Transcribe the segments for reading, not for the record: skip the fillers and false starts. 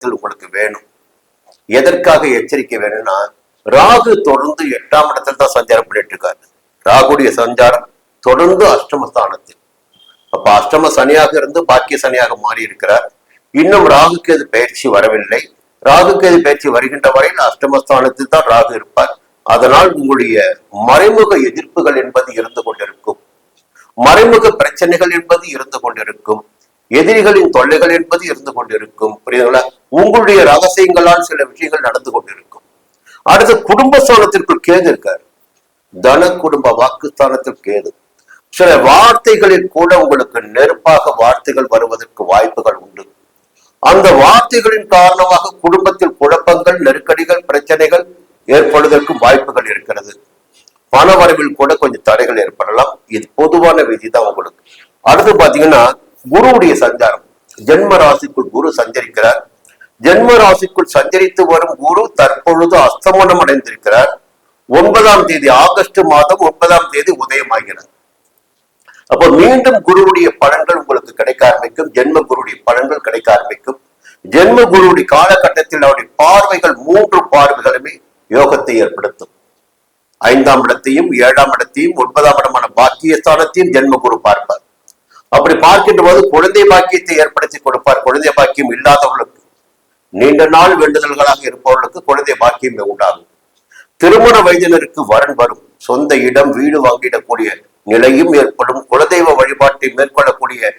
மாதத்தில் உங்களுக்கு வேணும். எதற்காக எச்சரிக்கை வேணும்னா, ராகு தொடர்ந்து 8ஆம் இடத்துல தான் சஞ்சாரம் பண்ணிட்டு இருக்காரு. ராகுடைய சஞ்சாரம் தொடர்ந்து அஷ்டமஸ்தானத்தில். அப்ப அஷ்டம சனியாக இருந்து பாக்கிய சனியாக மாறி இருக்கிறார். இன்னும் ராகுகேது பயிற்சி வரவில்லை. ராகுகேது பயிற்சி வருகின்ற வரையில் அஷ்டமஸ்தானத்தில் தான் ராகு இருப்பார். அதனால் உங்களுடைய மறைமுக எதிர்ப்புகள் என்பது இருந்து கொண்டிருக்கும், மறைமுக பிரச்சனைகள் என்பது இருந்து கொண்டிருக்கும், எதிரிகளின் தொல்லைகள் என்பது இருந்து கொண்டிருக்கும். புரியுதுங்களா? உங்களுடைய ரகசியங்களால் சில விஷயங்கள் நடந்து கொண்டிருக்கும். அடுத்து குடும்பஸ்தானத்திற்குள் கேது இருக்காரு. தன குடும்ப வாக்குஸ்தானத்தில் கேது. சில வார்த்தைகளில் கூட உங்களுக்கு நெருப்பாக வார்த்தைகள் வருவதற்கு வாய்ப்புகள் உண்டு. அந்த வார்த்தைகளின் காரணமாக குடும்பத்தில் குழப்பங்கள், நெருக்கடிகள், பிரச்சனைகள் ஏற்படுவதற்கும் வாய்ப்புகள் இருக்கிறது. பண வரவில் கூட கொஞ்சம் தடைகள் ஏற்படலாம். இது பொதுவான விதி தான் உங்களுக்கு. அடுத்து பாத்தீங்கன்னா குருவுடைய சஞ்சாரம். ஜென்ம ராசிக்குள் குரு சஞ்சரிக்கிறார். ஜென்ம ராசிக்குள் சஞ்சரித்து வரும் குரு தற்பொழுது அஸ்தமனம் அடைந்திருக்கிறார். 9ஆம் தேதி ஆகஸ்ட் மாதம் 9ஆம் தேதி உதயமாகிறார். அப்போ மீண்டும் குருவுடைய பலன்கள் உங்களுக்கு கிடைக்க ஆரம்பிக்கும். ஜென்ம குருவுடைய பலன்கள் கிடைக்க ஆரம்பிக்கும். ஜென்ம குருவுடைய காலகட்டத்தில் அவருடைய பார்வைகள் 3 பார்வைகளுமே யோகத்தை ஏற்படுத்தும். 5ஆம் இடத்தையும் 7ஆம் இடத்தையும் 9ஆம் இடமான பாக்கியஸ்தானத்தையும் ஜென்ம குரு பார்ப்பார். அப்படி பார்க்கின்ற போது குழந்தை பாக்கியத்தை ஏற்படுத்தி கொடுப்பார். குழந்தை பாக்கியம் இல்லாதவர்களுக்கு, நீண்ட நாள் வேண்டுதல்களாக இருப்பவர்களுக்கு குழந்தை பாக்கியம் உண்டாகும். திருமண வயதினருக்கு வரன் வரும். சொந்த இடம், வீடு வாங்கிடக்கூடிய நிலையும் ஏற்படும். குலதெய்வ வழிபாட்டை மேற்கொள்ளக்கூடிய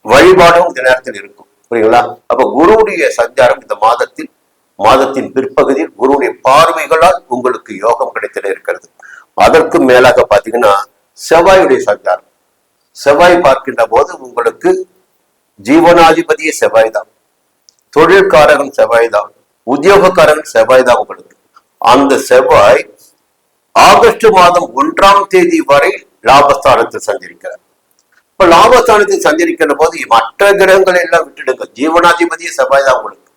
வழிபாடும் இந்த நேரத்தில் இருக்கும். புரியுங்களா? அப்ப குருவுடைய சஞ்சாரம் இந்த மாதத்தின் பிற்பகுதியில் குருவுடைய பார்வைகளால் உங்களுக்கு யோகம் கிடைத்திட இருக்கிறது. அதற்கு மேலாக பாத்தீங்கன்னா செவ்வாயுடைய சஞ்சாரம். செவ்வாய் பார்க்கின்ற போது உங்களுக்கு ஜீவனாதிபதியே செவ்வாய் தான், தொழில்காரகன் செவ்வாய் தான், உத்தியோகக்காரன் செவ்வாய் தான் உங்களுக்கு. அந்த செவ்வாய் ஆகஸ்ட் மாதம் 1ஆம் தேதி வரை லாபஸ்தானத்தில் சஞ்சரிக்கிறார். இப்ப லாபஸ்தானத்தில் சஞ்சரிக்கின்ற போது மற்ற கிரகங்களை எல்லாம் விட்டுடுங்க, ஜீவனாதிபதியே செவ்வாய் தான் உங்களுக்கு.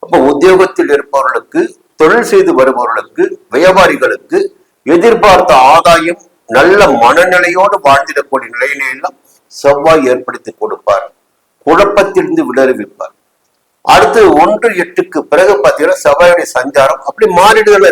அப்ப உத்தியோகத்தில் இருப்பவர்களுக்கு, தொழில் செய்து வருபவர்களுக்கு, வியாபாரிகளுக்கு எதிர்பார்த்த ஆதாயம், நல்ல மனநிலையோடு வாழ்ந்திடக்கூடிய நிலையிலெல்லாம் செவ்வாய் ஏற்படுத்தி கொடுப்பார். குழப்பத்திலிருந்து விடுவிப்பார். அடுத்து 1/8க்கு பிறகு பாத்தீங்கன்னா செவ்வாயுடைய சஞ்சாரம் அப்படி மாறிடுதல்